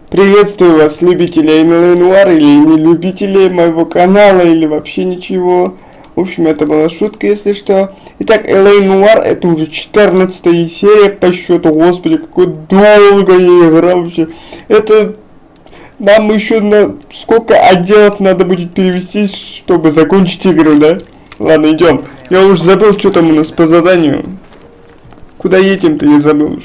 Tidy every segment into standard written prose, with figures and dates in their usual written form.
Приветствую вас, любителей Noire или не любителей моего канала, или вообще ничего. В общем, это была шутка, если что. Итак, Noire это уже 14-я серия по счету. Господи, какой долго я играл вообще. Это нам еще на сколько отделов надо будет перевести, чтобы закончить игру, да? Ладно, идем. Я уже забыл, что там у нас по заданию. Куда едем-то, я забыл уж.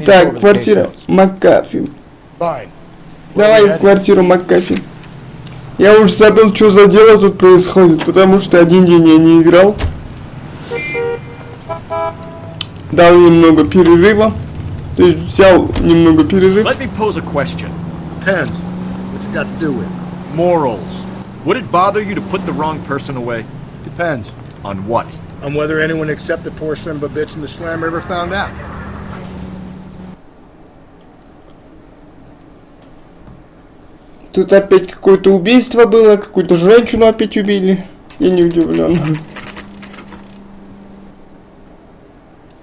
Так, квартира Маккафи. Давай в квартиру Маккафи. Я уж забыл, что за дело тут происходит, потому что один день я не играл. Дал немного перерыва. То есть взял немного перерыва. Let me pose a question. Depends. What's it got to do with morals? Would it bother you to put the wrong person away? Depends. On what? On whether anyone except the poor son of a bitch in the slammer ever found out. Тут опять какое-то убийство было, какую-то женщину опять убили. Я не удивлен.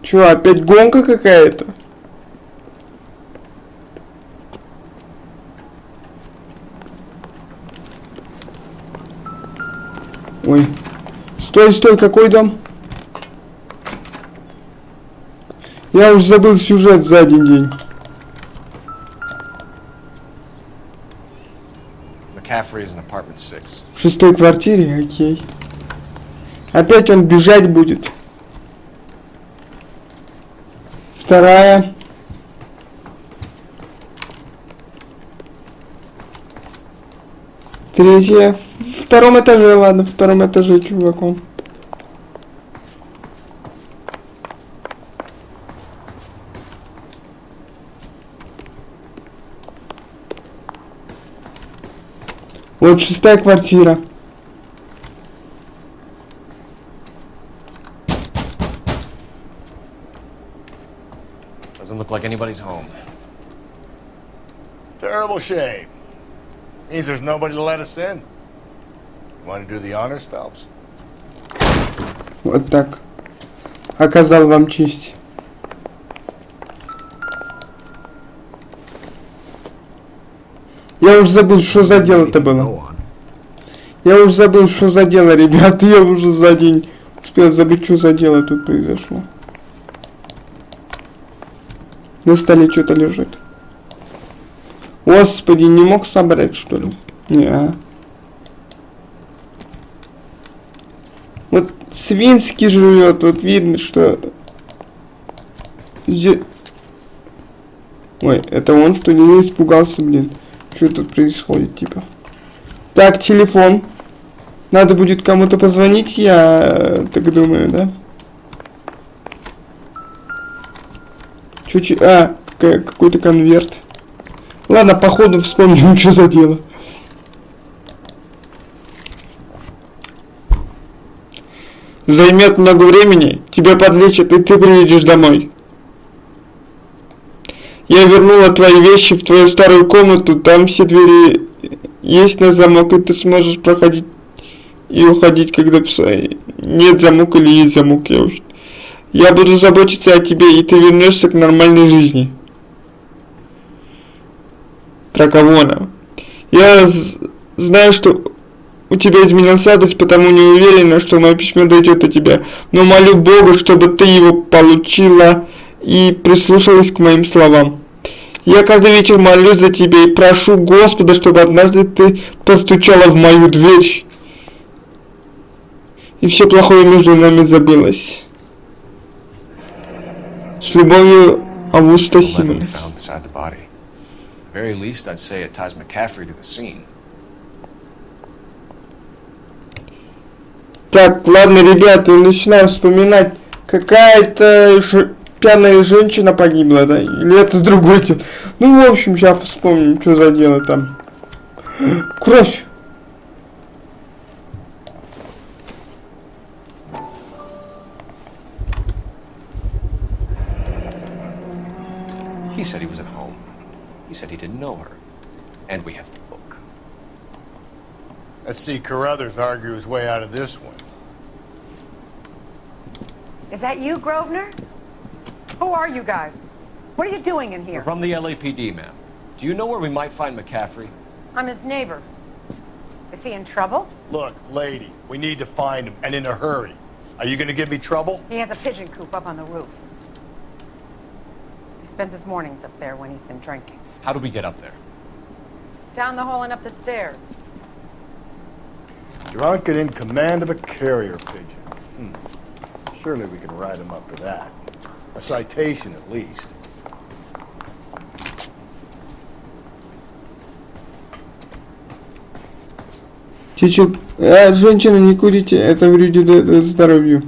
Чё, опять гонка какая-то? Ой. Стой, стой, какой дом? Я уже забыл сюжет за один день. В 6-й квартире, окей. Опять он бежать будет. 2-я. Третья. В 2-м этаже, ладно, в 2-м этаже, чуваком. Вот 6-я квартира. Doesn't look like anybody's home. Terrible shame. Means there's nobody to let us in. Want to do the honors, Phelps? Вот так. Оказал вам честь. Я уже забыл, что за дело-то было. Я уже забыл, что за дело, ребят. Я уже за день успел забыть, что за дело тут произошло. На столе что-то лежит. Господи, не мог собрать, что ли? Не. Вот свинский живет, вот видно, что... Ой, это он, что ли? Я испугался, блин. Что тут происходит, типа? Так, телефон. Надо будет кому-то позвонить, я так думаю, да? Чуть-чуть... А, какой-то конверт. Ладно, походу вспомним, что за дело. Займет много времени, тебя подлечат, и ты приедешь домой. Я вернула твои вещи в твою старую комнату, там все двери есть на замок, и ты сможешь проходить и уходить, когда нет замка или есть замок. Я буду заботиться о тебе, и ты вернешься к нормальной жизни. Про кого она? Я знаю, что у тебя изменился адрес, потому не уверена, что мое письмо дойдет до тебя. Но молю Бога, чтобы ты его получила и прислушалась к моим словам. Я каждый вечер молюсь за тебя и прошу Господа, чтобы однажды ты постучала в мою дверь. И все плохое между нами забылось. С любовью, Августа Симмонс. Very least, I'd say it ties McCaffrey to the scene. Так, ладно, ребята, начинаю вспоминать. Какая-то пьяная женщина погибла, да? Или это другой тип? Ну, в общем, сейчас вспомним, что за дело там. Кровь. He said he was at home. He said he didn't know her. And we have the book. Let's see Carruthers argue his way out of this one. Is that you, Grosvenor? Who are you guys? What are you doing in We're here? from the LAPD, ma'am. Do you know where we might find McCaffrey? I'm his neighbor. Is he in trouble? Look, lady, we need to find him, and in a hurry. Are you gonna give me trouble? He has a pigeon coop up on the roof. He spends his mornings up there when he's been drinking. How do we get up there? Down the hall and up the stairs. Drunk and in command of a carrier pigeon. Surely we can write him up for that. A citation, at least. Чичу, женщина, не курите, это вредит здоровью.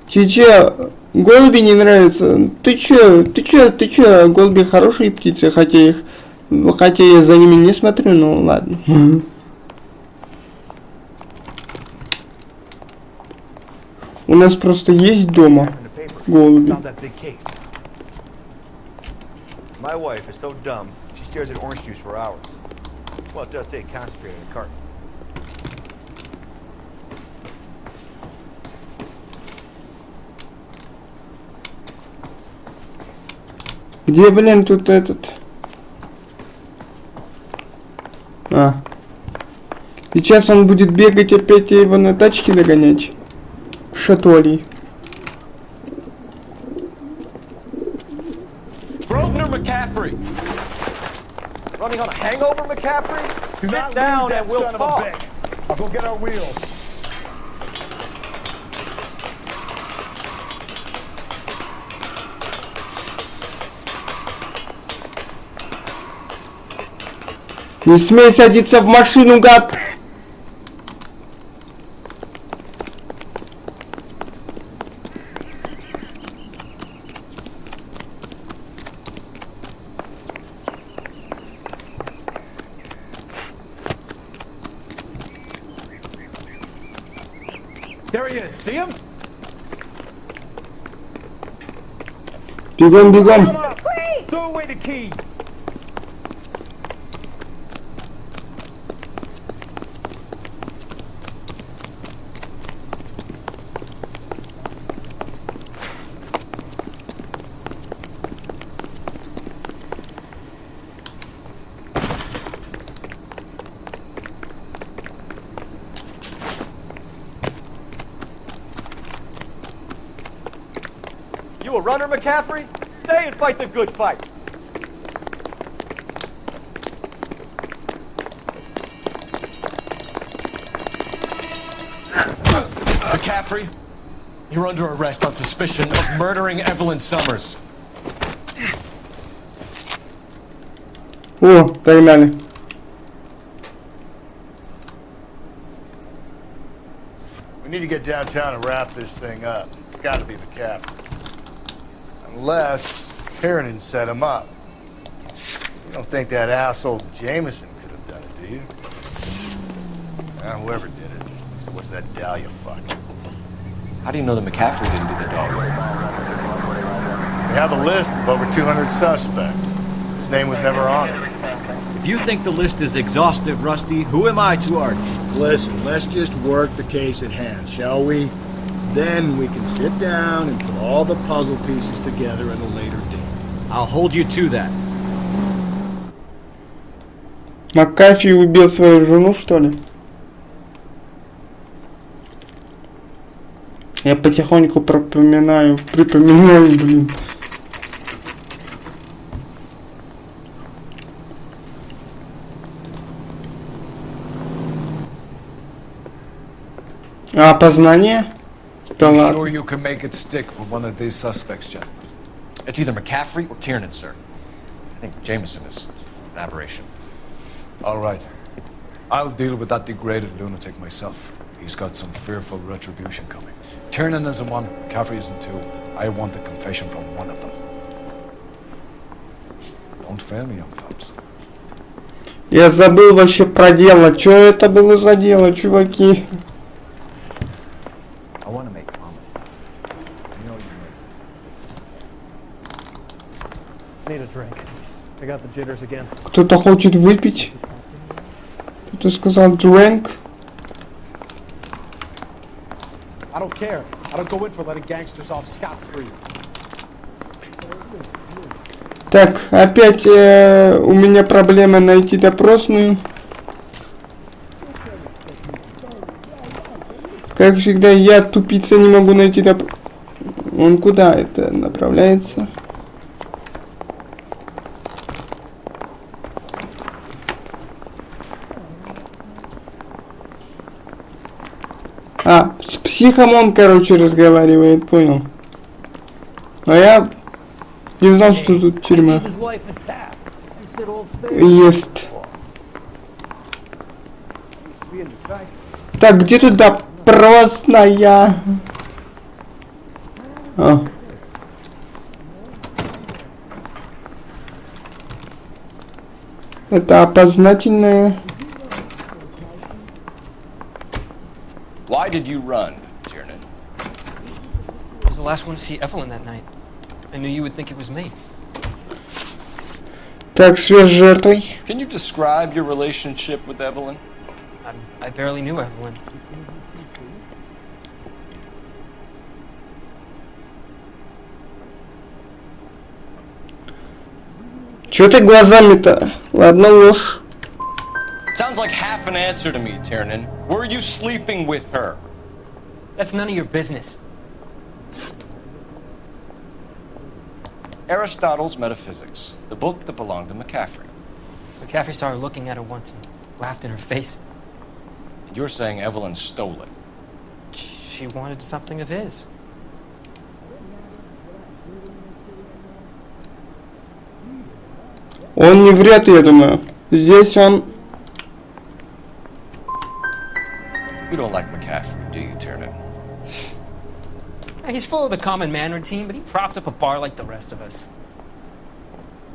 Чича, голуби не нравятся. Ты чё, голуби хорошие птицы, хотя я за ними не смотрю, ну ладно. У нас просто есть дома голуби. My wife is so dumb, she stares at orange juice for hours. Well, it does say concentrate in a carton. Где, блин, тут этот? Сейчас он будет бегать опять и его на тачке догонять. Шатуали. Grosvenor McCaffrey! Running on a hangover, McCaffrey? Sit down and we'll talk. I'll go get our wheels. Не смей садиться в машину, гад! There he is. See him? Бегом, бегом! Throw away the key. You a runner, McCaffrey? Stay and fight the good fight. McCaffrey, you're under arrest on suspicion of murdering Evelyn Summers. О, погнали. We need to get downtown and wrap this thing up. It's gotta be McCaffrey. Unless Tiernan set him up. You don't think that asshole Jameson could have done it, do you? Whoever did it. So what's that Dahlia fuck? How do you know that McCaffrey didn't do the dog? We have a list of over 200 suspects. His name was never on it. If you think the list is exhaustive, Rusty, who am I to argue? Listen, let's just work the case at hand, shall we? Then we can sit down and put all the puzzle pieces together at a later date. I'll hold you to that. Макафи убил свою жену, что ли? Я потихоньку припоминаю, блин. А опознание? Да I'm ладно. sure you can make it stick with one of these suspects, gentlemen. It's either McCaffrey or Tiernan, sir. I think Jameson is an aberration. All right. I'll deal with that degraded lunatic myself. He's got some fearful retribution coming. Tiernan isn't one, Caffrey isn't two. I want a confession from one of them. Don't fail me, young fellas. Я забыл вообще про дело. Что это было за дело, чуваки? I want to make comments. I know you Need a drink. I got the jitters again. Кто-то хочет выпить? Кто-то сказал drink? I don't care. I don't go in for letting gangsters off scot-free. Так, опять у меня проблема найти допросную. Как всегда, я, тупица, не могу найти Он куда это направляется? А, с психом он, короче, разговаривает, понял. А я не знал, что тут тюрьма. Есть. Так, где тут допросная? А. Это опознательная. Why did you run, Tiernan? I was the last one to see Evelyn that night. I knew you would think it was me. Так, связь с жертвой. Can you describe your relationship with Evelyn? I barely knew Evelyn. Чё ты глазами-то? Ладно, ложь. Sounds like half an answer to me, Tiernan. Were you sleeping with her? That's none of your business. Aristotle's Metaphysics, the book that belonged to McCaffrey. McCaffrey saw her looking at her once and laughed in her face. And you're saying Evelyn stole it. She wanted something of his. Он не врет, я думаю. Здесь он... You don't like McCaffrey, do you, Tiernan? He's full of the common man routine, but he props up a bar like the rest of us.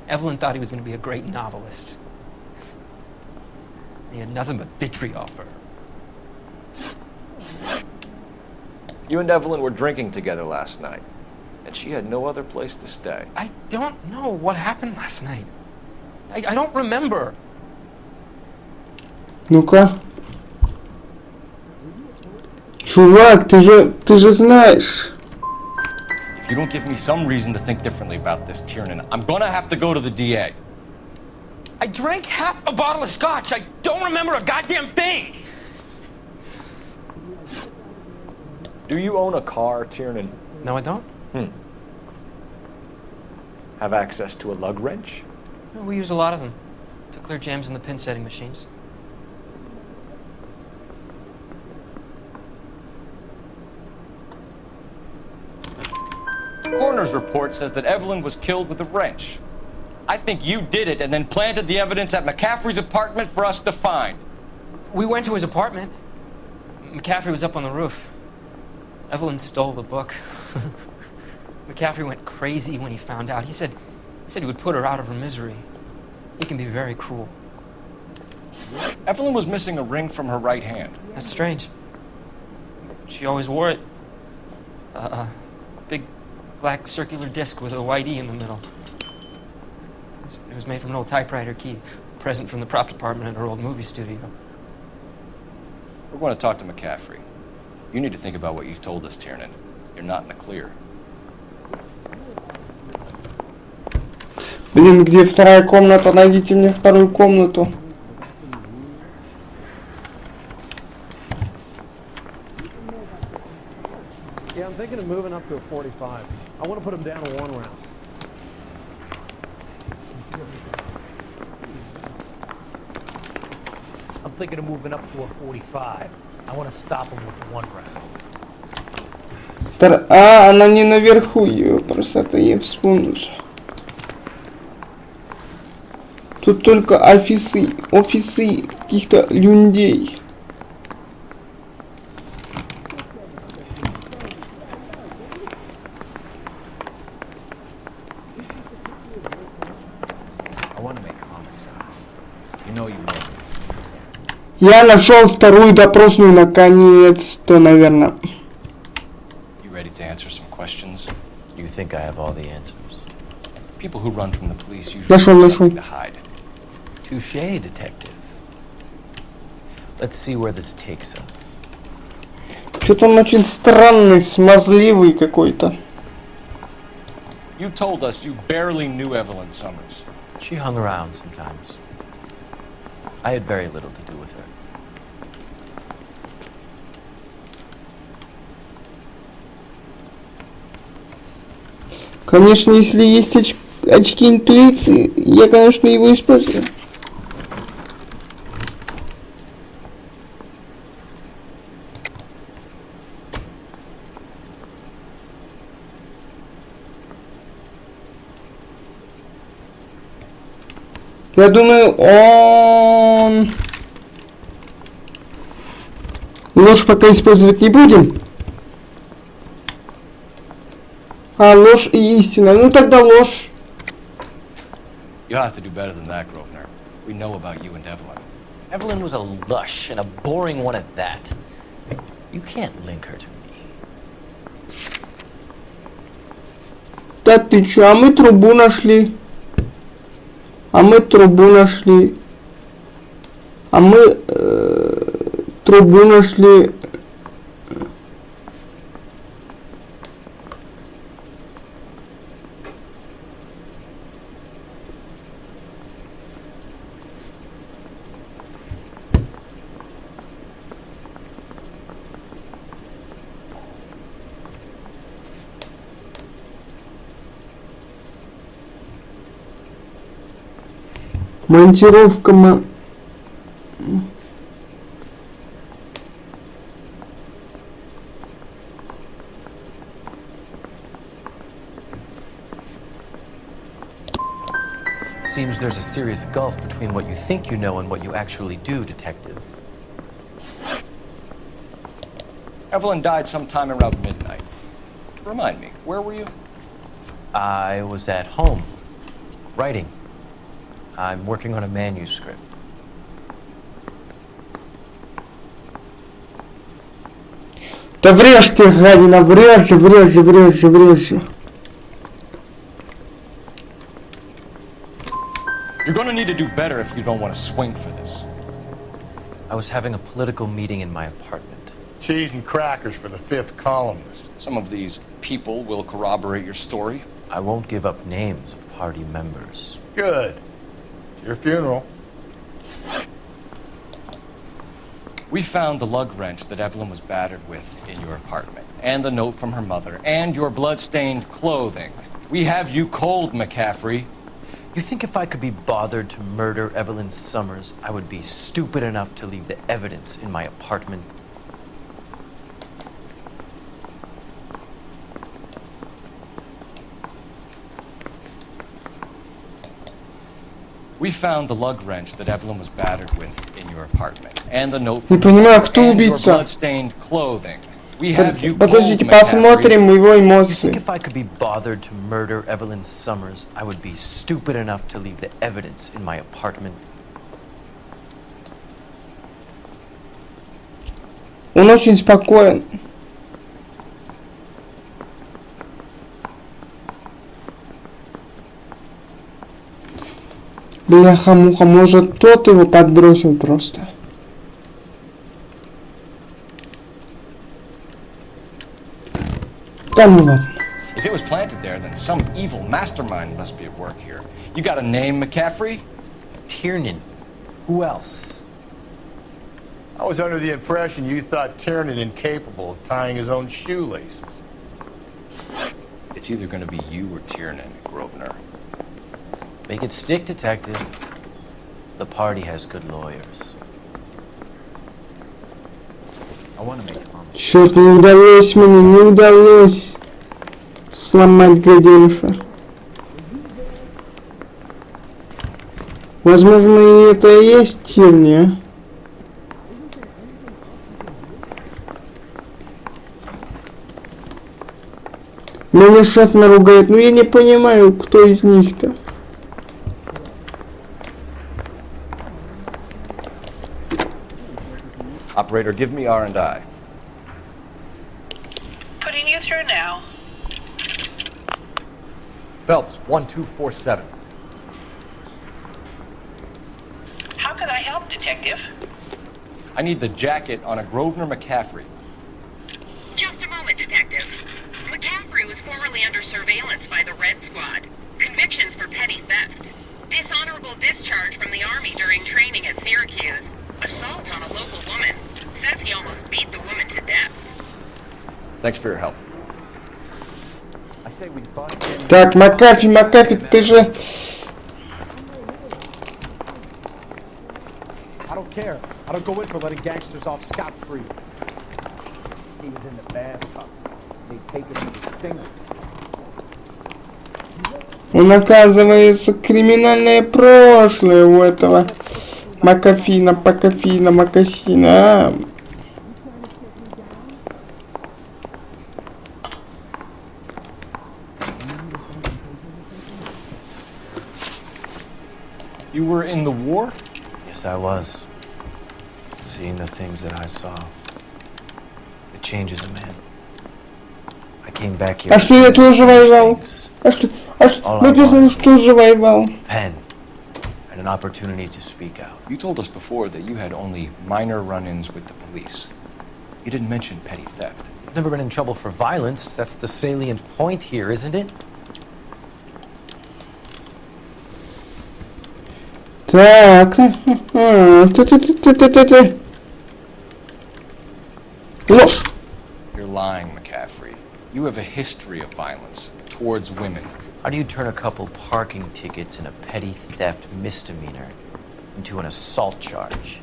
Evelyn thought he was going to be a great novelist. He had nothing but vitriol for her. You and Evelyn were drinking together last night, and she had no other place to stay. I don't know what happened last night. I don't remember. Ну-ка. Чувак, ты же знаешь. If you don't give me some reason to think differently about this, Tiernan, I'm gonna have to go to the DA. I drank half a bottle of scotch. I don't remember a goddamn thing. Do you own a car, Tiernan? No, I don't. Have access to a lug wrench? We use a lot of them to clear jams in the pin setting machines. Coroner's report says that Evelyn was killed with a wrench. I think you did it and then planted the evidence at McCaffrey's apartment for us to find. We went to his apartment. McCaffrey was up on the roof. Evelyn stole the book. McCaffrey went crazy when he found out. He said he would put her out of her misery. He can be very cruel. Evelyn was missing a ring from her right hand. That's strange. She always wore it. Big black circular disc with a white E in the middle. It was made from an old typewriter key, a present from the prop department at her old movie studio. We're going to talk to McCaffrey. You need to think about what you've told us, Tiernan. You're not in the clear. Блин, где вторая комната? Найдите мне вторую комнату. Yeah, I'm thinking of moving up to a 45. I want to put him down to 1 round. I'm thinking of moving up to a 45. I want to stop him with 1 round. А, она не наверху, ее просто я вспомнил. Тут только офисы каких-то люндей. Я нашел вторую допросную наконец-то, наверное. You ready to answer some questions? You think I have all the answers? People who run from the police usually Нашел. have something to hide. Touché, detective. Let's see where this takes us. Что-то он очень странный, смазливый какой-то. You told us you barely knew Evelyn Summers. She hung around sometimes. I had very little to do with her. Конечно, если есть очки интуиции, я, конечно, его использую. Я думаю, он... Ложь пока использовать не будем. А, ложь и истина. Ну тогда ложь. You have to do better than that, Grosvenor. We know about you and Evelyn. Evelyn was a lush, and a boring one at that. You can't link her to me. Да ты чё, а мы трубу нашли. А мы трубу нашли. А мы трубу нашли. Монтировка Seems there's a serious gulf between what you think you know and what you actually do, Detective. Evelyn died sometime around midnight. Remind me, where were you? I was at home, writing. I'm working on a manuscript. Да врежь ты, гадина, врежь же. You're gonna need to do better if you don't want to swing for this. I was having a political meeting in my apartment. Cheese and crackers for the 5th columnist. Some of these people will corroborate your story. I won't give up names of party members. Good. Your funeral. We found the lug wrench that Evelyn was battered with in your apartment, and the note from her mother, and your blood-stained clothing. We have you cold, McCaffrey. You think if I could be bothered to murder Evelyn Summers, I would be stupid enough to leave the evidence in my apartment? We found the lug wrench that Evelyn was battered with in your apartment, and the note Не from her понимаю, mother, кто and your убийца. blood-stained clothing. We have you cold, Подождите, McCaffrey. посмотрим его You эмоции. think if I could be bothered to murder Evelyn Summers, I would be stupid enough to leave the evidence in my apartment? Он очень спокоен. Бляха-муха, может, тот его подбросил просто. Да ну ладно. If it was planted there, then some evil mastermind must be at work here. You got a name, McCaffrey? Tiernan. Who else? I was under the impression you thought Tiernan incapable of tying his own shoelaces. It's either going to be you or Tiernan, Grosvenor. Make it stick, Detective. The party has good lawyers. I want to make comments. Черт, не удалось мне, не удалось сломать гаденыша. Возможно, и это и есть Тирни, Меня шеф наругает, но я не понимаю, кто из них-то. Operator, give me R&I. Putting you through now. Phelps, 1247. How can I help, Detective? I need the jacket on a Grosvenor McCaffrey. Just a moment, Detective. McCaffrey was formerly currently under surveillance by the Red Squad. Convictions for petty theft. Dishonorable discharge from the Army during training at Syracuse. Assault on a local woman. Says he almost beat the woman to death. Thanks for your help. Так, Макафи, ты же... I don't care. I don't go in for letting gangsters off scot-free. He was in the bathtub. They'd taken his fingers. Он, оказывается, криминальное прошлое у этого Макафина, Макасина. You were in the war? Yes, I was. Seeing the things that I saw, it changes a man. I came back here. А что я тоже воевал? Написано, что тоже воевал. Pen and an opportunity to speak out. You told us before that you had only minor run-ins with the police. You didn't mention petty theft. I've never been in trouble for violence. That's the salient point here, isn't it? Так, ложь. You're lying, McCaffrey. You have a history of violence towards women. How do you turn a couple parking tickets and a petty theft misdemeanor into an assault charge?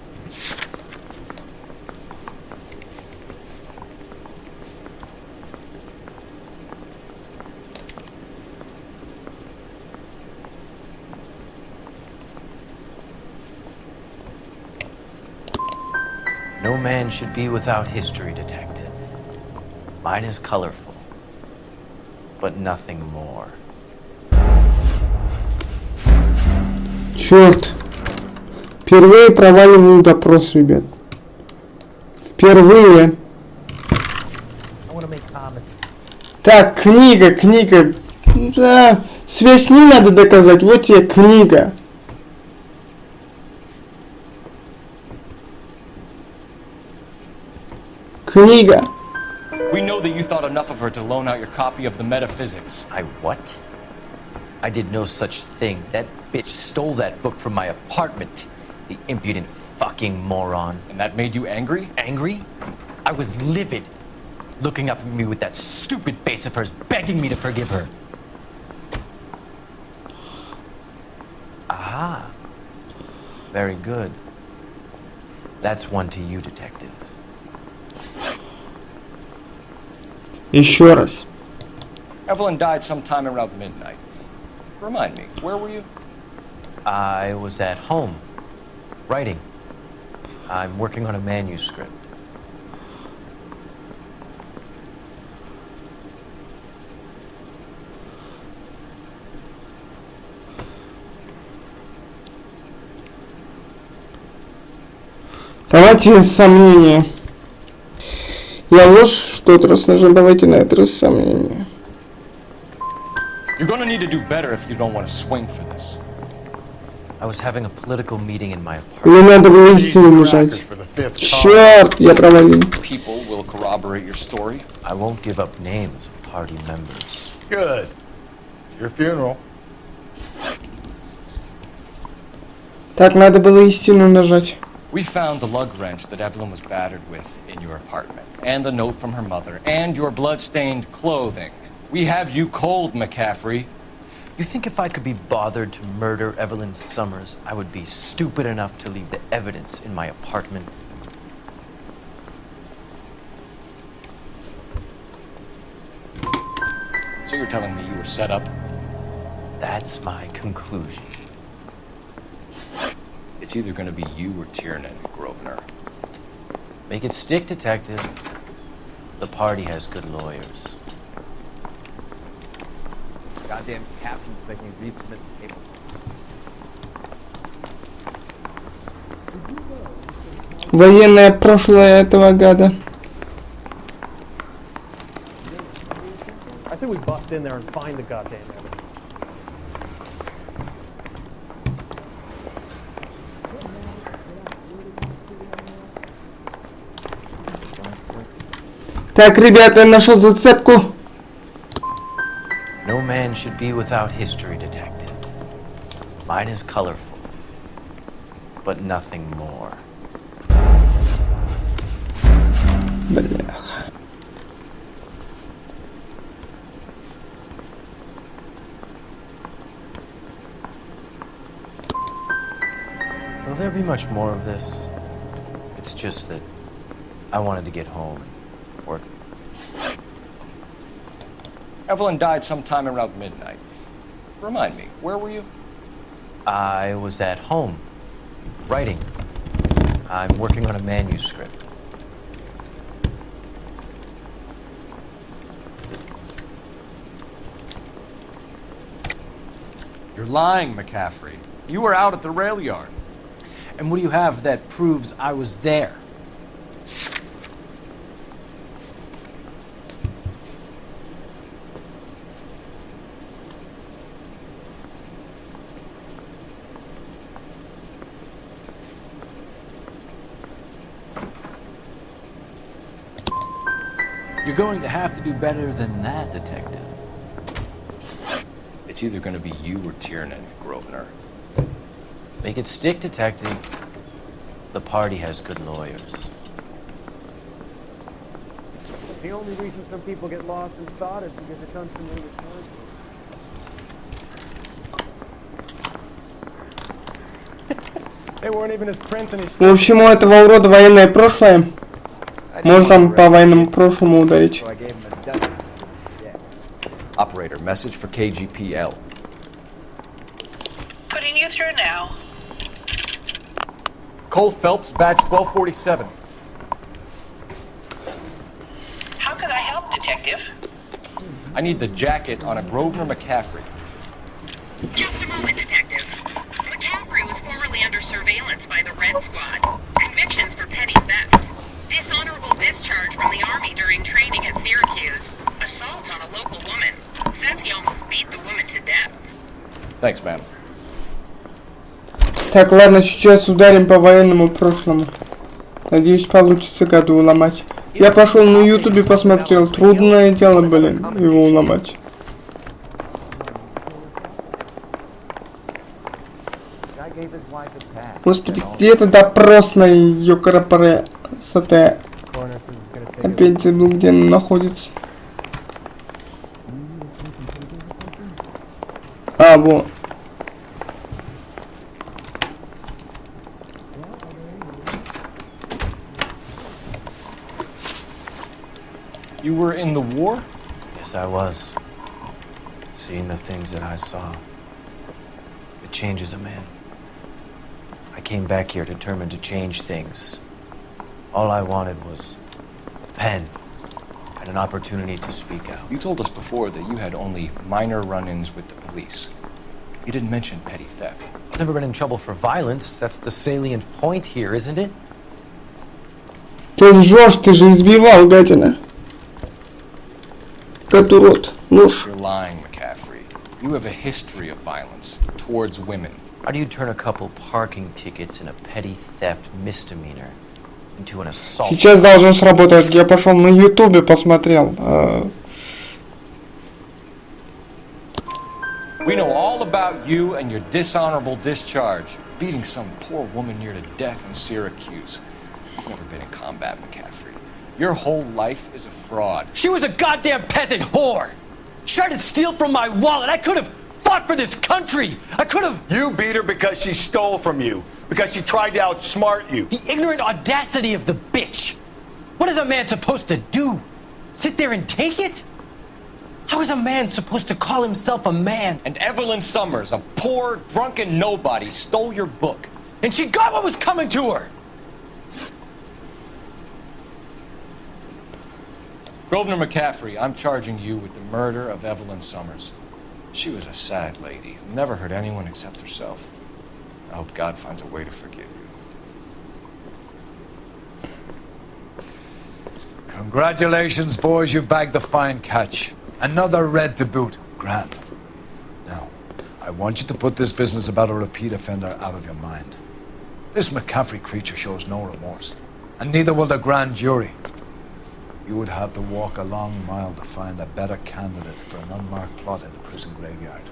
No man should be without history, detective. Mine is colorful, but nothing more. Черт. Впервые проваливаю допрос, ребят. Впервые. Так, книга. Да, связь не надо доказать. Вот тебе книга. Книга. We know that you thought enough of her to loan out your copy of the Metaphysics. I what? I did no such thing. That bitch stole that book from my apartment. The impudent fucking moron. And that made you angry? Angry? I was livid. Looking up at me with that stupid face of hers, begging me to forgive her. Aha. Very good. That's one to you, detective. Еще раз. Evelyn died sometime around midnight. Remind me, where were you? I was at home, writing. I'm working on a manuscript. Давайте сомнения. Я ложь, в тот раз нажал, давайте на этот раз сомнения. You're gonna need to do better if you don't want to swing for this. I was having a political meeting in my apartment. Мне надо было истину нажать. Черт, я провалил. People will corroborate your story. I won't give up names of party members. Good. Your funeral. Так, надо было истину нажать. We found the lug wrench that Evelyn was battered with in your apartment, and the note from her mother, and your blood-stained clothing. We have you cold, McCaffrey. You think if I could be bothered to murder Evelyn Summers, I would be stupid enough to leave the evidence in my apartment? So you're telling me you were set up? That's my conclusion. It's either going to be you or Tiernan, Grosvenor. Make it stick, detective. The party has good lawyers. Goddamn captain's making me read some paper. Военное прошлое этого гада. I say we bust in there and find the goddamn evidence. Так, ребята, я нашел зацепку. man should be without history, detective. Mine is colorful, but nothing more. Бляха. Will there be much more of this? It's just that I wanted to get home and work. Evelyn died sometime around midnight. Remind me, where were you? I was at home, writing. I'm working on a manuscript. You're lying, McCaffrey. You were out at the rail yard. And what do you have that proves I was there? You're going to have to do better than that, detective. It's either going to be you or Tiernan, Grosvenor. Make it stick, detective. The party has good lawyers. The only reason some people get lost in thought is because it's unfamiliar territory. They weren't even his prince and his... В общем, у этого урода военное прошлое. Можно по военному прошлому ударить. Operator, message for KGPL. Putting you through now. Cole Phelps, badge 1247. How could I help, Detective? I need the jacket on a Grosvenor McCaffrey. Just a moment, Detective. McCaffrey was formerly under surveillance by the Red Squad. Convictions for petty theft. Dishonorable discharge from the Army during training at Syracuse. Assault on a local woman. Says he almost beat the woman to death. Thanks, man. Так, ладно, сейчас ударим по военному прошлому. Надеюсь, получится году уломать. Я пошел на ютубе, посмотрел. Трудное дело, блин, его уломать. Господи, где это допросная ёкарапаре сате? Опять забыл, где она находится. А, вот. You were in the war? Yes, I was. Seeing the things that I saw. It changes a man. I came back here determined to change things. All I wanted was a pen and an opportunity to speak out. You told us before that you had only minor run-ins with the police. You didn't mention petty theft. I've never been in trouble for violence. That's the salient point here, isn't it? Ты лжешь, ты же избивал, гадина. Как урод, ложь. You're lying, McCaffrey. You have a history of violence towards women. How do you turn a couple parking tickets and a petty theft misdemeanor into an assault? Сейчас должно сработать. Я пошел на ютубе, посмотрел. We know all about you and your dishonorable discharge. Beating some poor woman near to death in Syracuse. You've never been in combat, McCaffrey. Your whole life is a fraud. She was a goddamn peasant whore! She tried to steal from my wallet! I could have fought for this country! I could have... You beat her because she stole from you. Because she tried to outsmart you. The ignorant audacity of the bitch! What is a man supposed to do? Sit there and take it? How is a man supposed to call himself a man? And Evelyn Summers, a poor, drunken nobody, stole your book. And she got what was coming to her! Grosvenor McCaffrey, I'm charging you with the murder of Evelyn Summers. She was a sad lady who never hurt anyone except herself. I hope God finds a way to forgive you. Congratulations, boys, you bagged the fine catch. Another red to boot. Grand. Now, I want you to put this business about a repeat offender out of your mind. This McCaffrey creature shows no remorse, and neither will the grand jury. You would have to walk a long mile to find a better candidate for an unmarked plot in the prison graveyard.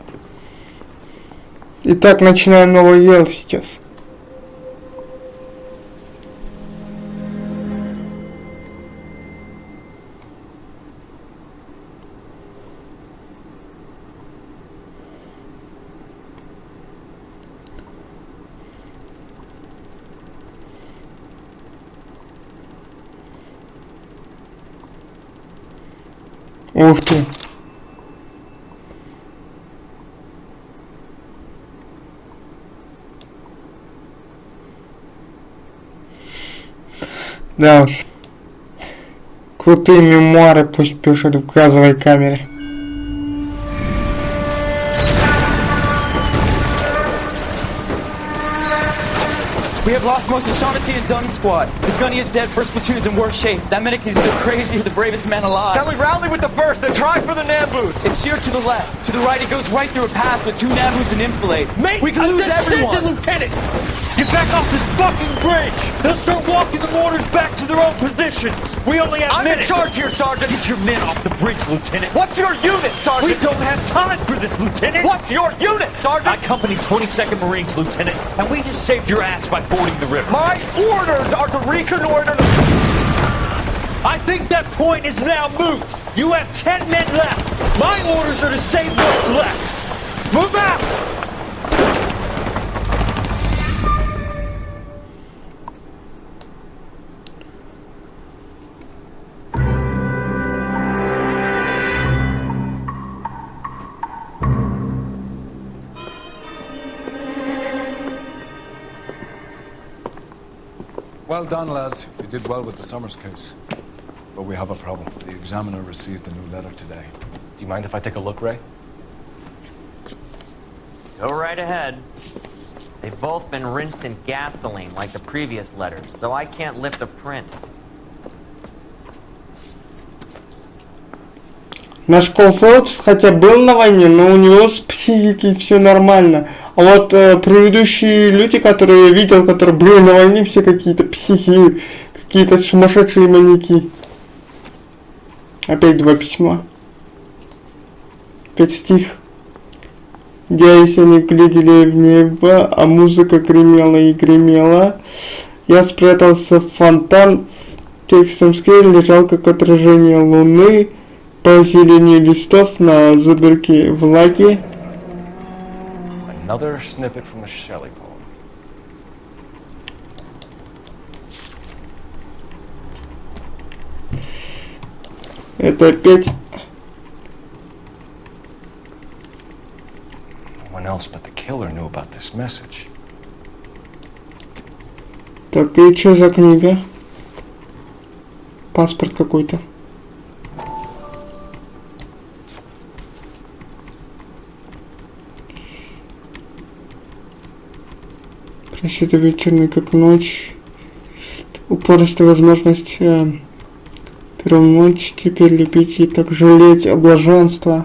Итак, начинаем новое дело сейчас. Ух ты. Да уж. Крутые мемуары пусть пишут в газовой камере. We have lost most of Shaughnessy and Dunn's squad. The gunny is dead, first platoon's in worse shape. That medic is either crazy or the bravest man alive. Can we rally with the first and try for the Nambus? It's sheer to the left. To the right, it goes right through a pass with 2 Nambus and Enfilade. Mate, we can lose everyone! Lieutenant! Get back off this fucking bridge! They'll start walking the mortars back to their own positions! We only have minutes! I'm in charge here, Sergeant! Get your men off the bridge, Lieutenant! What's your unit, Sergeant? We don't have time for this, Lieutenant! What's your unit, Sergeant? I company 22nd Marines, Lieutenant, and we just saved your ass by fording the river. My orders are to reconnoiter the... I think that point is now moot! You have 10 men left! My orders are to save what's left! Move out! Well done, lads. You did well with the Summers case. But we have a problem. The examiner received a new letter today. Do you mind if I take a look, Ray? Go right ahead. They've both been rinsed in gasoline like the previous letters, so I can't lift a print. Наш Колфордс хотя был на войне, но у него с психикой все нормально. А вот предыдущие люди, которые я видел, которые были на войне, все какие-то психи, какие-то сумасшедшие маньяки. Опять 2 письма. Опять стих. Здесь они глядели в небо, а музыка гремела и гремела. Я спрятался в фонтан. Текстом скрин лежал как отражение луны. По зеленью листов на зуберке влаги. Another snippet from the Shelley poem. Это опять... No one else but the killer knew about this message. Так, и что за книга? Паспорт какой-то. Красиво вечерний, как ночь. Упорная возможность первую ночь теперь любить и так жалеть о блаженстве,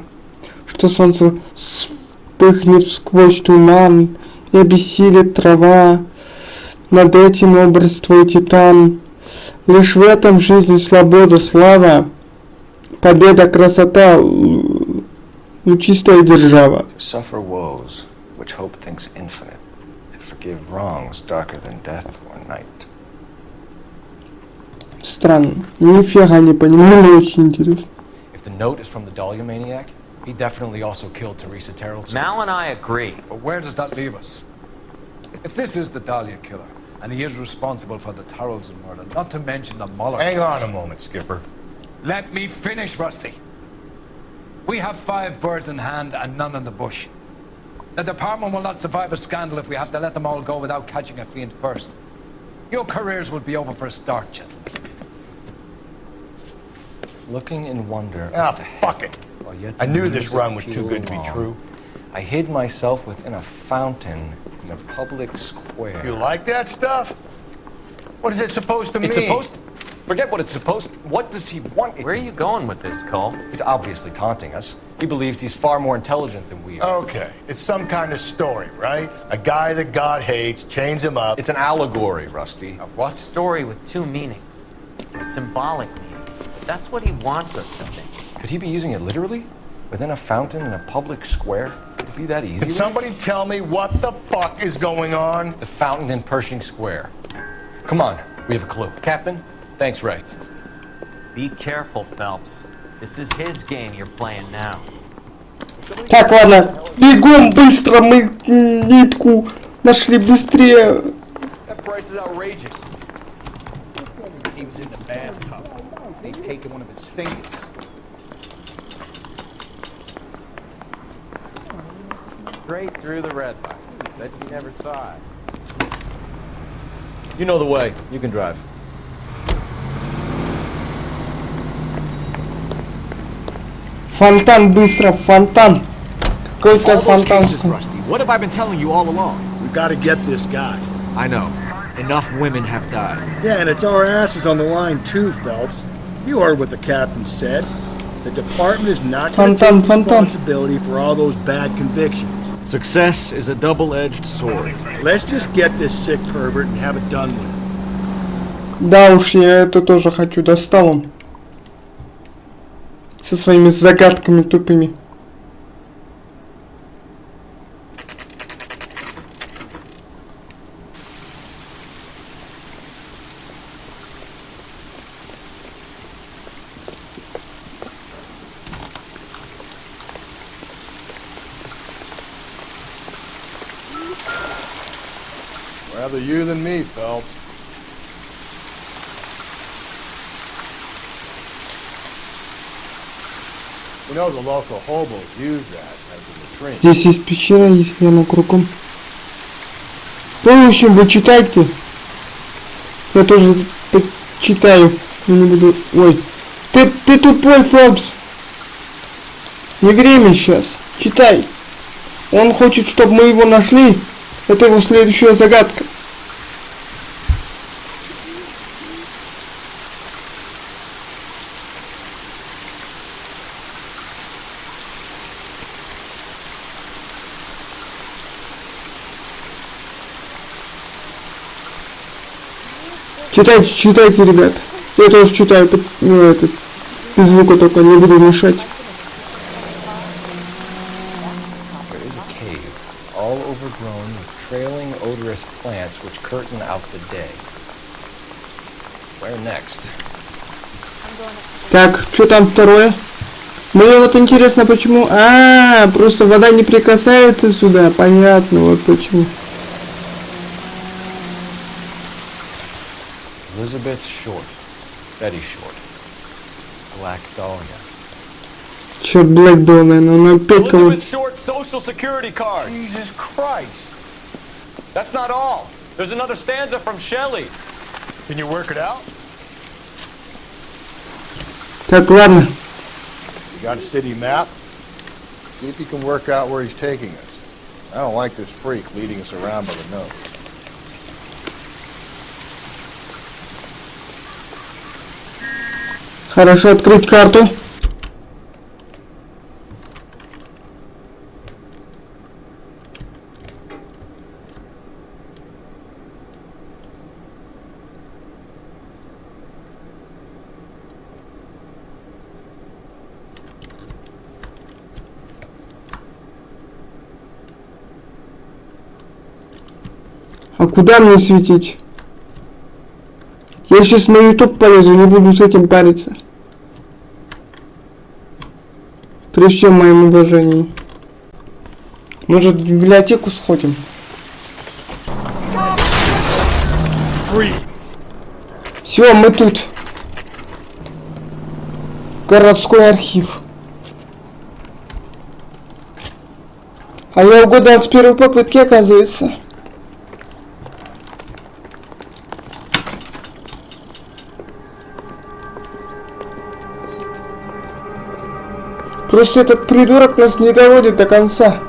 что солнце вспыхнет сквозь туман и обессилит трава. Над этим образ твой титан. Лишь в этом жизни свобода, слава, победа, красота, лучистая держава. Suffer woes, which hope thinks infinite. Forgive wrongs darker than death or night. Странно. Нифига не понимаю, но очень интересно. If the note is from the Dahlia maniac, he definitely also killed Teresa Terrell. Mal and I agree. But where does that leave us? If this is the Dahlia killer, and he is responsible for the Tarrells murder, not to mention the Muller Hang case. on a moment, Skipper. Let me finish, Rusty. We have 5 birds in hand and none in the bush. The department will not survive a scandal if we have to let them all go without catching a fiend first. Your careers will be over for a start, gentlemen. Looking in wonder. Ah, fuck it. I knew this run was too good to be true. I hid myself within a fountain in a public square. You like that stuff? What is it supposed to mean? It's supposed to... Forget what it's supposed to... What does he want? Where are you going with this, Cole? He's obviously taunting us. He believes he's far more intelligent than we are. Okay, it's some kind of story, right? A guy that God hates, chains him up. It's an allegory, Rusty. A what? Story with 2 meanings. A symbolic meaning. That's what he wants us to think. Could he be using it literally? Within a fountain in a public square? Could it be that easy? Can somebody tell me what the fuck is going on? The fountain in Pershing Square. Come on, we have a clue. Captain, thanks, Ray. Be careful, Phelps. This is his game you're playing now. Так, ладно. Бегом быстро, мы нитку нашли быстрее. That price is outrageous. He was in the bathtub. They'd taken one of his fingers. Straight through the red light. Said you never saw it. You know the way. You can drive. Фонтан быстро, фонтан. Какой-то All those фонтан. cases, Rusty. What have I been telling you all along? We gotta get this guy. I know. Enough women have died. Yeah, and it's our asses on the line too, Phelps. You heard what the captain said. The department is not going to take responsibility for all those bad convictions. Success is a double-edged sword. Let's just get this sick pervert and have it done with. Да уж, я это тоже хочу. Достал он. Со своими загадками тупыми. Rather you than me, Phelps. You know the local hobos use that as a latrine. Здесь есть пещера, если она кругом. Ну, в общем, вы читайте. Я тоже читаю. Я не буду... Ой. Ты тупой, Фелпс. Не время сейчас. Читай. Он хочет, чтобы мы его нашли. Это его следующая загадка. Читайте, читайте, ребят. Я тоже читаю, ну, этот, без звука только, не буду мешать. There is a cave, all overgrown with trailing, odorous plants which curtain out the day. Where next? Так, что там второе? Мне вот интересно, почему... просто вода не прикасается сюда. Понятно, вот почему. Elizabeth Short. Betty Short. Black Dahlia. Черт, Блэк Донна, но опять кого-то... Elizabeth Short's social security card. Jesus Christ. That's not all. There's another stanza from Shelley. Can you work it out? Так, ладно. You got a city map? See if you can work out where he's taking us. I don't like this freak leading us around by the nose. Хорошо, открыть карту. А куда мне светить? Я сейчас на YouTube полезу, не буду с этим париться. При всем моем уважении. Может, в библиотеку сходим? Все, мы тут. Городской архив. А я угадал с первой попытки, оказывается. Просто этот придурок нас не доводит до конца.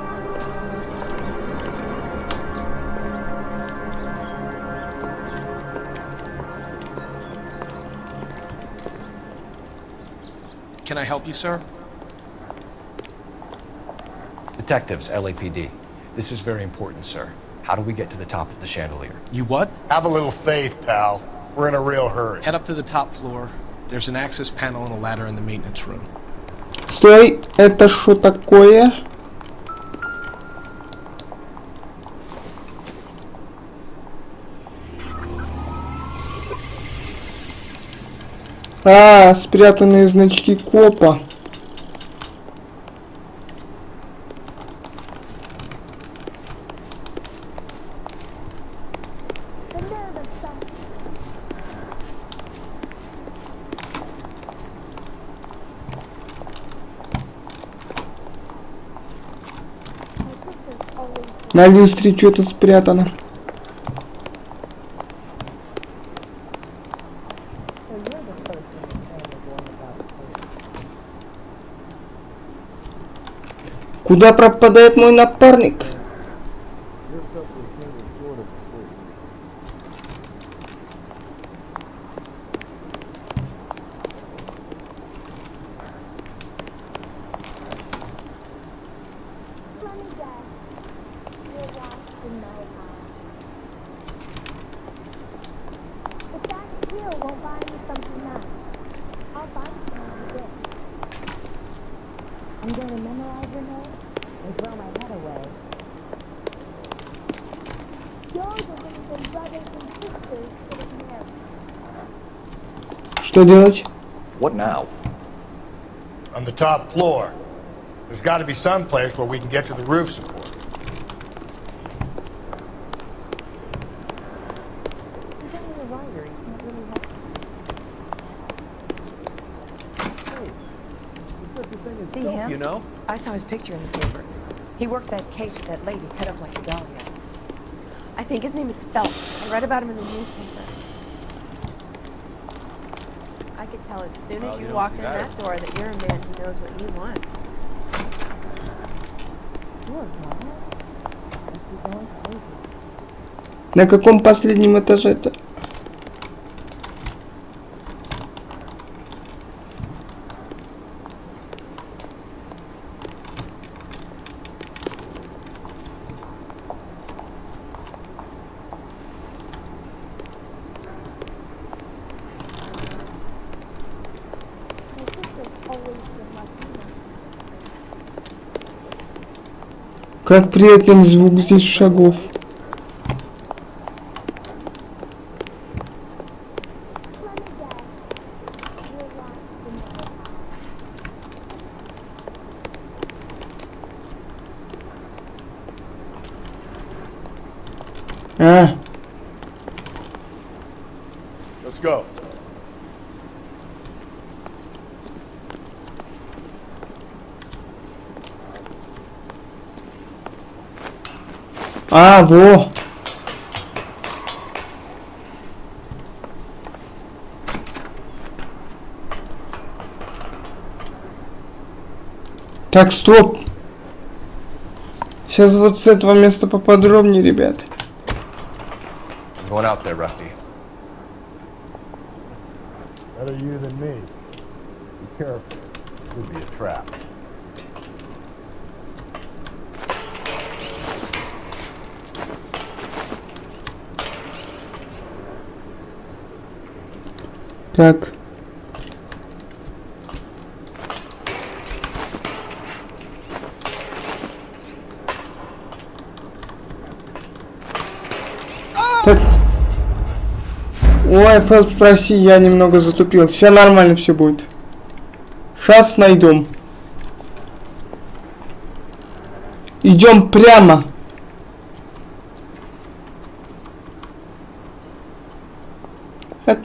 Can I help you, sir? Detectives, LAPD. This is very important, sir. How do we get to the top of the chandelier? You what? Have a little faith, pal. We're in a real hurry. Head up to the top floor. There's an access panel and a ladder in the maintenance room. Стой, это что такое? А, спрятанные значки копа. На люстре что-то спрятано. Куда пропадает мой напарник? Что делать? What now? On the top floor. There's got to be some place where we can get to the roof support. See him? You know? I saw his picture in the paper. He worked that case with that lady cut up like a dahlia. I think his name is Phelps. I read about him in the newspaper. I could tell as soon as you walk in that door that you're a man who knows what he wants. На каком последнем этаже-то? Как приятен звук здесь шагов. А. Let's go. А, во. Так, стоп. Сейчас вот с этого места поподробнее, ребят. I'm going out there, Rusty. Better you than me. Be careful. Could be a trap. Так. Так. Ой, Фелп, спроси, я немного затупил. Все нормально, все будет. Сейчас найдем. Идем прямо. Так.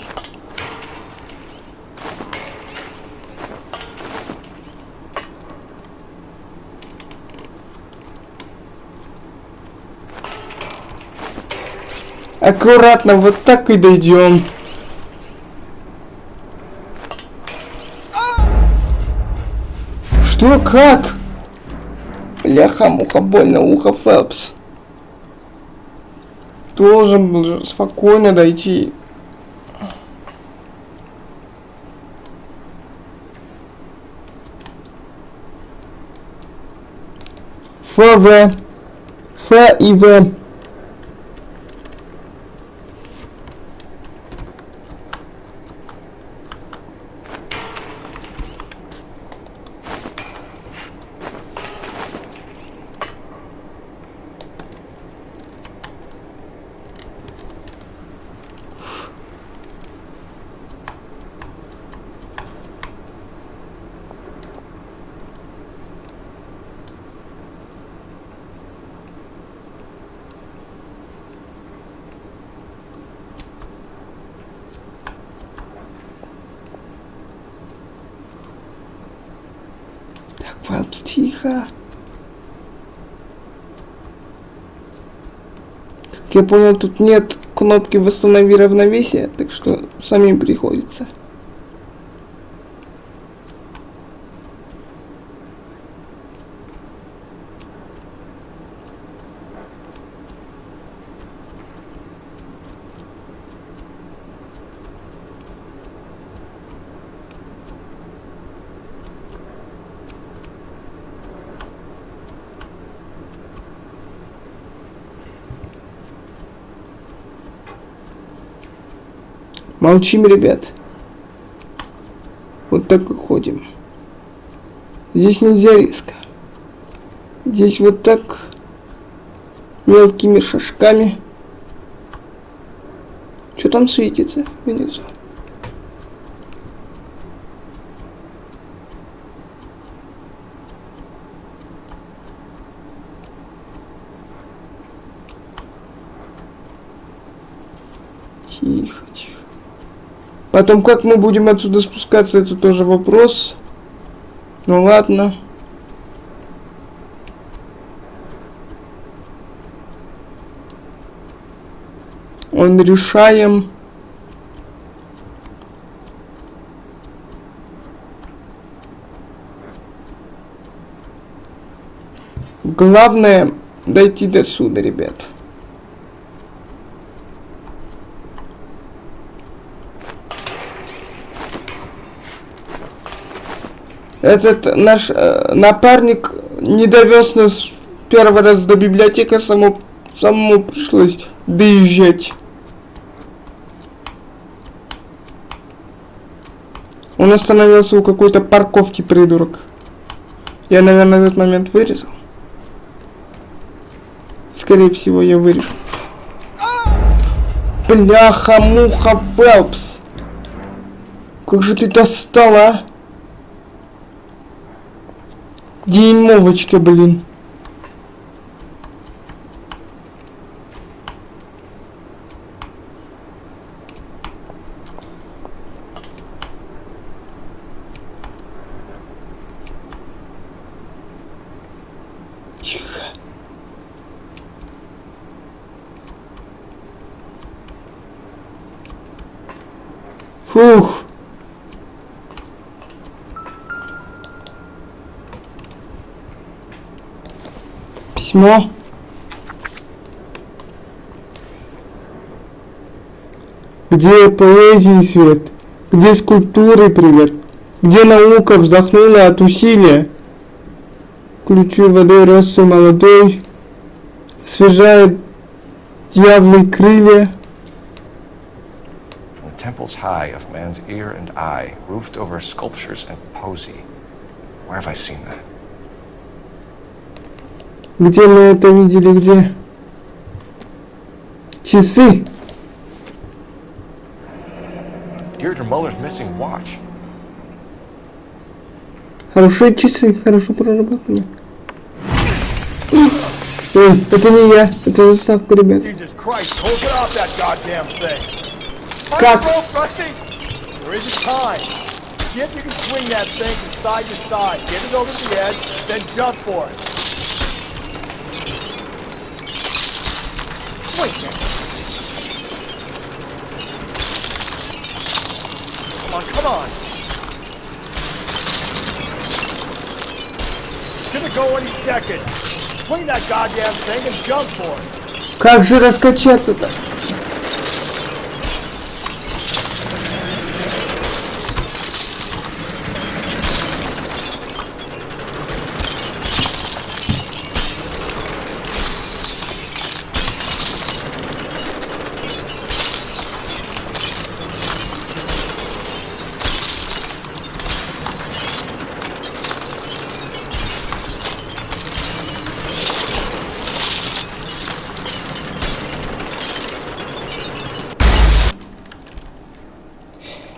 Аккуратно, вот так и дойдем. Что, как? Бляха-муха, больно ухо, Фелпс. Должен был же спокойно дойти. ФВ. Ф и В. Фелпс, тихо. Как я понял, тут нет кнопки «Восстанови равновесие», так что самим приходится. Молчим, ребят. Вот так и ходим. Здесь нельзя резко. Здесь вот так мелкими шажками. Что там светится внизу? Тихо, тихо. Потом, как мы будем отсюда спускаться, это тоже вопрос. Ну ладно. Он решаем. Главное дойти до сюда, ребят. Этот наш напарник не довез нас первый раз до библиотеки, самому пришлось доезжать. Он остановился у какой-то парковки, придурок. Я, наверное, этот момент вырезал. Скорее всего, я вырежу. Бляха-муха, Фелпс. Как же ты достал, а? Дюймовочка, блин. Тихо. Фух. Письмо. Где поэзии свет? Где скульптуры привет? Где наука вздохнула от усилия? Ключу водой росся молодой, освежает дьяволы крылья. The temples high of man's ear and eye, roofed over sculptures and poesy. Where have I seen that? Где мы это видели, где? Часы. Deirdre Muller's missing watch. Хорошие часы, хорошо проработаны. Ой, это не я, это заставка, ребят. Как? There isn't time. See if you can swing that thing from side to side. Get it over the edge, then jump for it. Swing it. Come on, come on. It's gonna go any second. Swing that goddamn thing and jump for it. Как же раскачаться-то?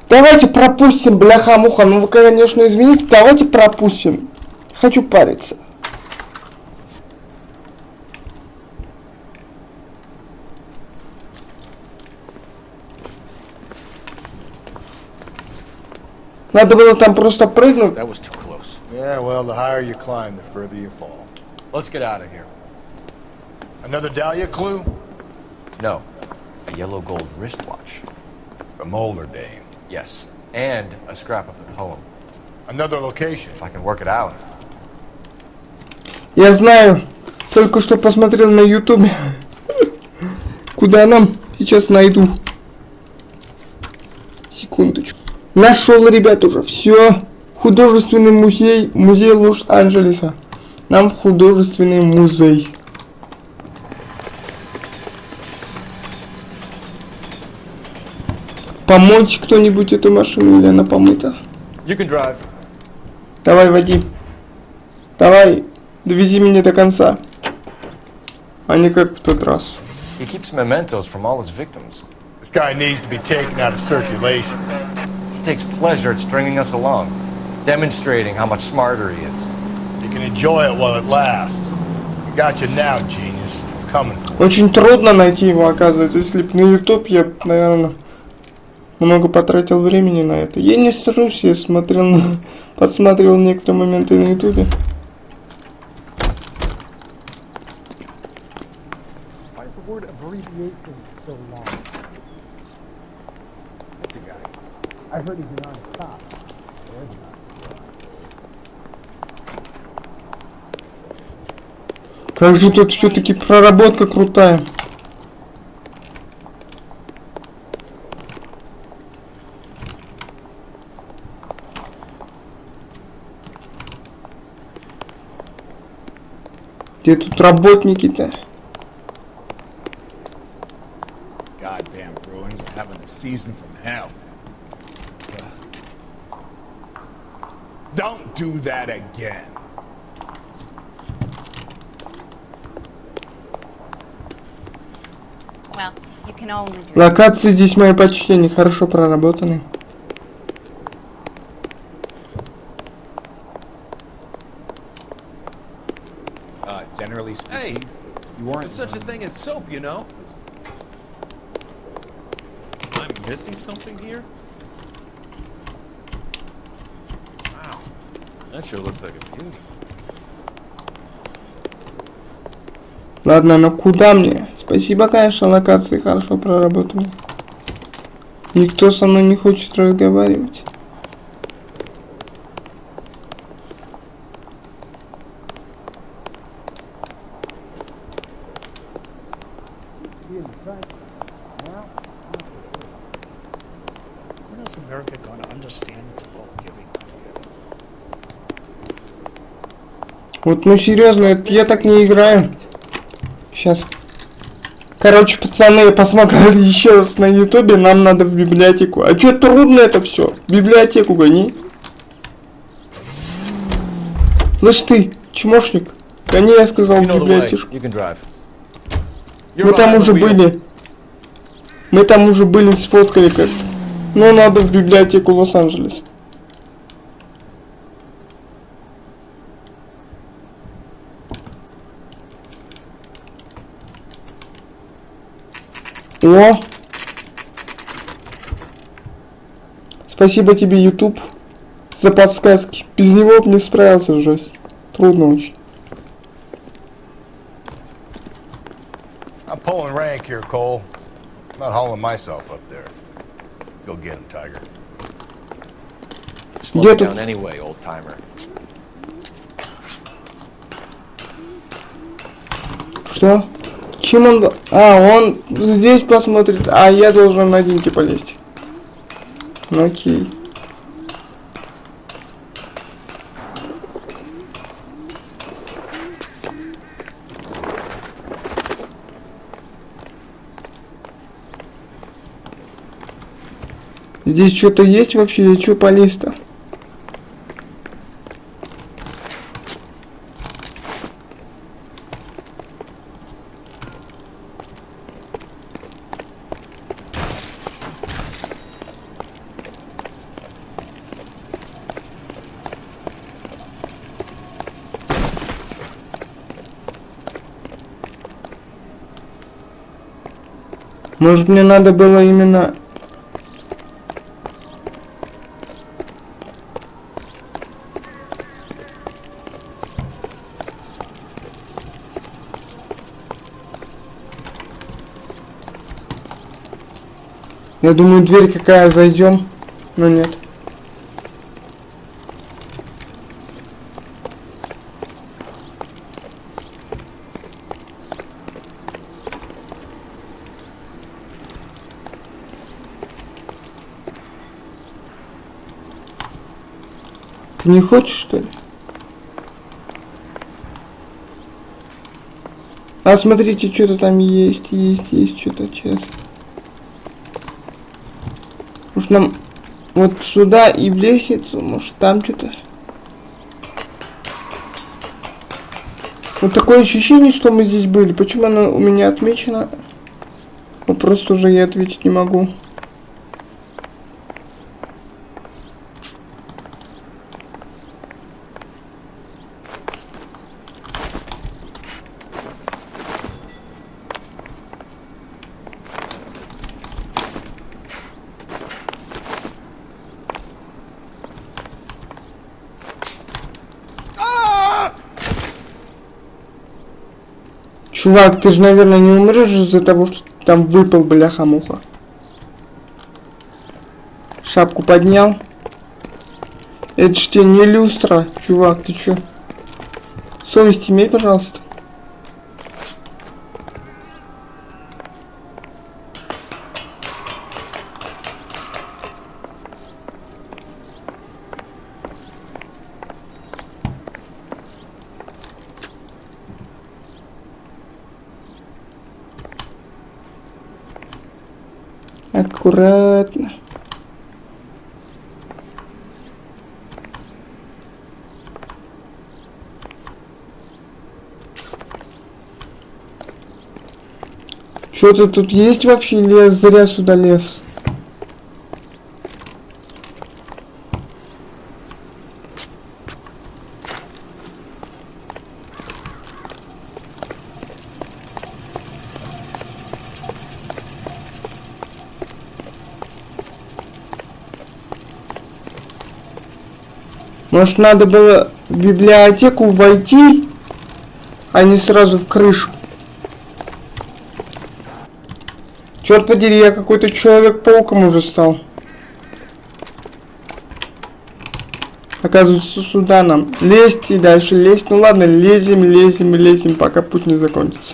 Давайте пропустим, бляха-муха. Ну вы, конечно, извините, давайте пропустим. Хочу париться. Надо было там просто прыгнуть. Yeah, well, the higher you climb, the further you fall. Let's get out of here. Another Dahlia clue? No. A yellow gold wristwatch. From Molder Dame. Yes. And a scrap of the poem. Another location. If I can work it out. Я знаю. Только что посмотрел на ютубе. Куда нам? Сейчас найду. Секундочку. Нашел, ребят, уже все. Художественный музей. Музей Лос-Анджелеса. Нам в художественный музей. Помочь кто-нибудь эту машину, или она помыта? You can drive. Давай, води. Давай, довези меня до конца. А не как в тот раз. He keeps mementos from all his victims. This guy needs to be taken out of circulation. He takes pleasure at stringing us along, demonstrating how much smarter he is. You can enjoy it while it lasts. I got you now, genius. I'm coming for you. Очень трудно найти его, оказывается. Если бы на YouTube, я, наверное, много потратил времени на это. Я не сажусь, я смотрел, подсматривал некоторые моменты на YouTube. Как же тут все-таки проработка крутая. Где тут работники-то? Goddamn Bruins are having a season from hell. Don't do that again. Well, you can only do. Локации здесь, мои почтения, хорошо проработаны. Generally speaking, Hey, you weren't there's such a thing as soap, you know? I'm missing something here? Wow, that sure looks like a beauty. Ладно, но куда мне? Спасибо, конечно, локации хорошо проработаны. Никто со мной не хочет разговаривать. Вот, ну серьезно, это я так не играю. Сейчас. Короче, пацаны, я посмотрел еще раз на ютубе, нам надо в библиотеку. А чё трудно это все? В библиотеку гони. Слышь ты, чмошник. Гони, я сказал, в библиотеку. Мы там уже были. Мы там уже были, сфоткали как. Ну, надо в библиотеку Лос-Анджелес. О! Спасибо тебе, YouTube, за подсказки. Без него бы не справился, жесть. Трудно очень. I'm pulling rank here, Cole. I'm not hauling myself up there. Go get him, Tiger. Slow down anyway, old timer. Что? Чем он... А, он здесь посмотрит, а я должен на деньги полезть. Ну, окей. Здесь что-то есть вообще? Я что полез-то? Может, мне надо было именно... Я думаю, дверь какая, зайдем, но нет. Ты не хочешь, что ли? А смотрите, что-то там есть что-то сейчас. Может нам вот сюда и в лестницу, может там что-то. Вот такое ощущение, что мы здесь были. Почему оно у меня отмечено? Вопрос уже я ответить не могу. Чувак, ты же, наверное, не умрешь из-за того, что там выпал, бляха-муха. Шапку поднял. Это ж тебе не люстра, чувак, ты чё? Совесть имей, пожалуйста. Аккуратно. Что-то тут есть вообще, или я зря сюда лез? Может, надо было в библиотеку войти, а не сразу в крышу. Черт подери, я какой-то человек-пауком уже стал. Оказывается, сюда нам лезть и дальше лезть. Ну ладно, лезем, пока путь не закончится.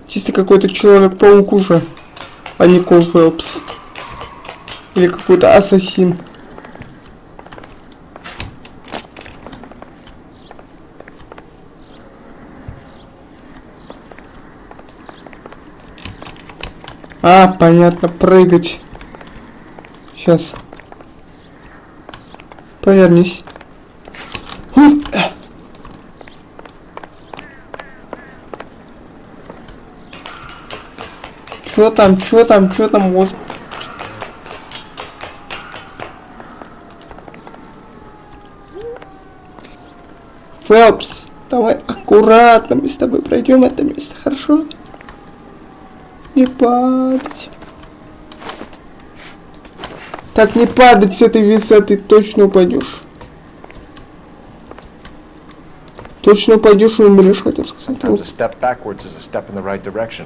Чисто какой-то человек-паук уже, а не Кол Фелпс. Или какой-то ассасин. А, понятно, прыгать. Сейчас. Повернись. Чё там, вот. Фелпс, давай аккуратно, мы с тобой пройдем это место, хорошо? Не падать. Так, не падать с этой высоты, точно упадешь. Точно упадешь и умрешь, хотел сказать. Sometimes a step backwards is a step in the right direction.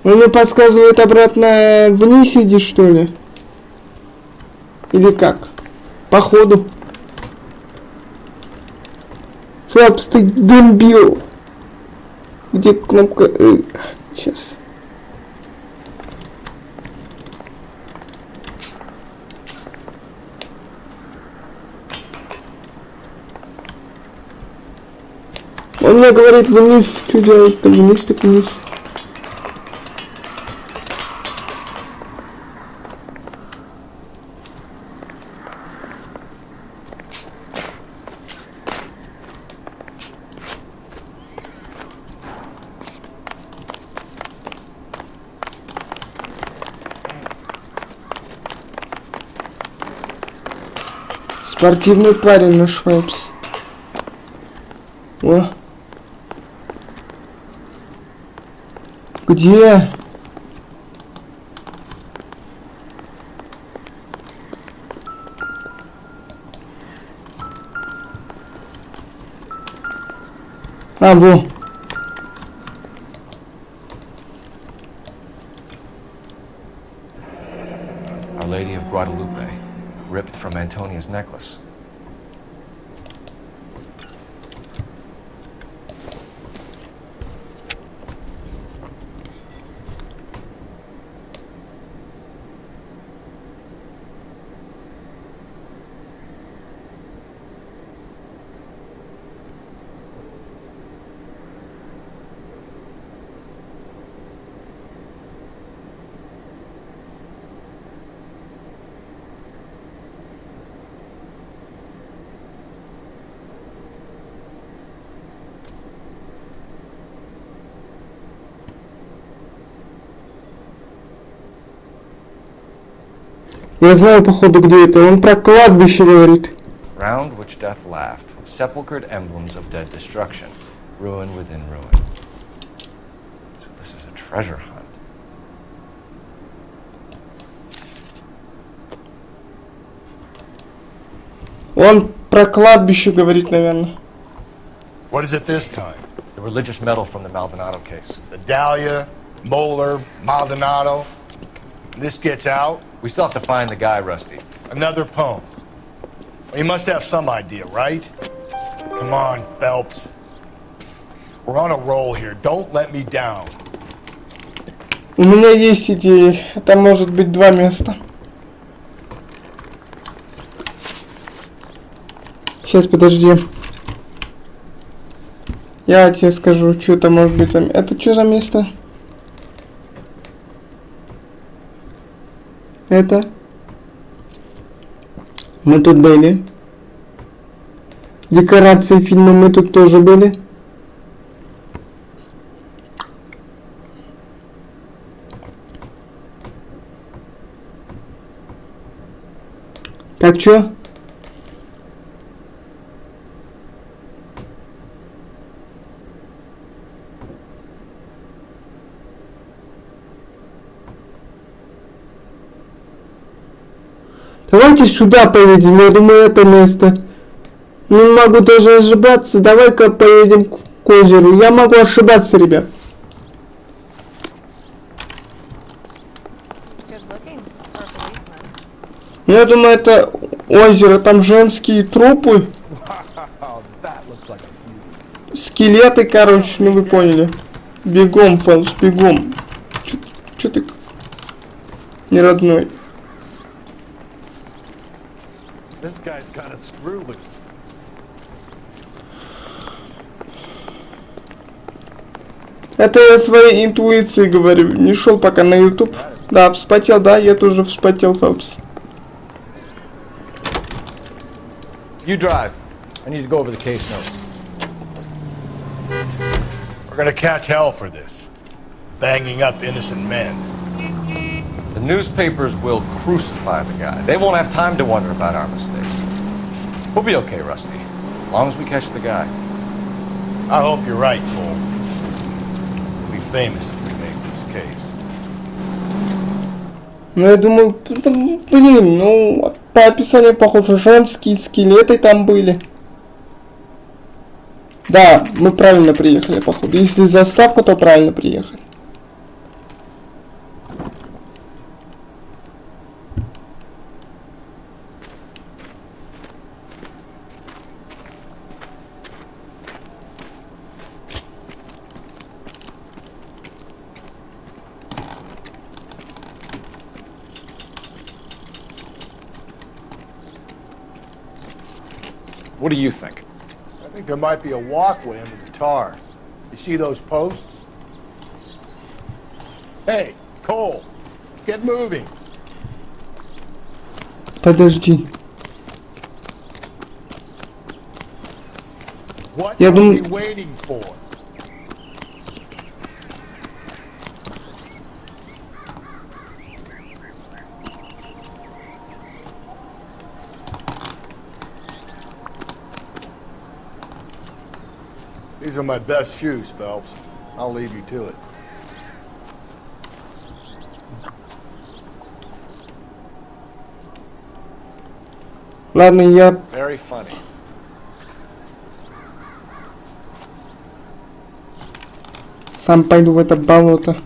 Он мне подсказывает обратно вниз иди, что ли? Или как? Походу. Фелпс, ты дембил. Где кнопка? Сейчас. Он мне говорит вниз. Что делать-то? Вниз так вниз. Спортивный парень наш Фелпс. О. Где? А, во. Our Lady of Guadalupe, ripped from Antonia's necklace. Я знаю, походу, где это. Он про кладбище говорит. Round which death laughed, sepulchred emblems of dead destruction, ruin within ruin. So this is a treasure hunt. Он про кладбище говорит, наверное. What is it this time? The religious medal from the Maldonado case. The Dahlia, Moeller, Maldonado. This gets out. We still have to find the guy, Rusty. Another poem. Well, you must have some idea, right? Come on, Phelps. We're on a roll here. Don't let me down. У меня есть идеи. Это может быть два места. Сейчас, подожди. Я тебе скажу, что это может быть. Это что за место? Это? Мы тут были. Декорации фильма мы тут тоже были. Так, чё? Давайте сюда поедем, я думаю, это место. Не могу даже ошибаться, давай-ка поедем к озеру. Я могу ошибаться, ребят. Я думаю, это озеро, там женские трупы. Скелеты, короче, ну вы поняли. Бегом, Фэлс, бегом. Чё ты не родной? This guy's kind of screwy. Это я своей интуицией говорю. Не шел пока на YouTube. Да, вспотел, да, я тоже вспотел, Фэлпс. You drive. I need to go over the case notes. We're gonna catch hell for this. Banging up innocent men. The newspapers will crucify the guy. They won't have time to wonder about our mistakes. We'll be okay, Rusty, as long as we catch the guy. I hope you're right, Cole. We'll be famous if we make this case. Ну, я думаю, блин, ну, по описанию, похоже, женские скелеты там были. Да, мы правильно приехали, походу. Если заставка, то правильно приехали. What do you think? I think there might be a walkway under the tar. You see those posts? Hey, Cole, let's get moving. Подожди. What Я are думаю... we waiting for? These are my best shoes, Phelps. I'll leave you to it. Ладно, я... Very funny. Сам пойду в это болото.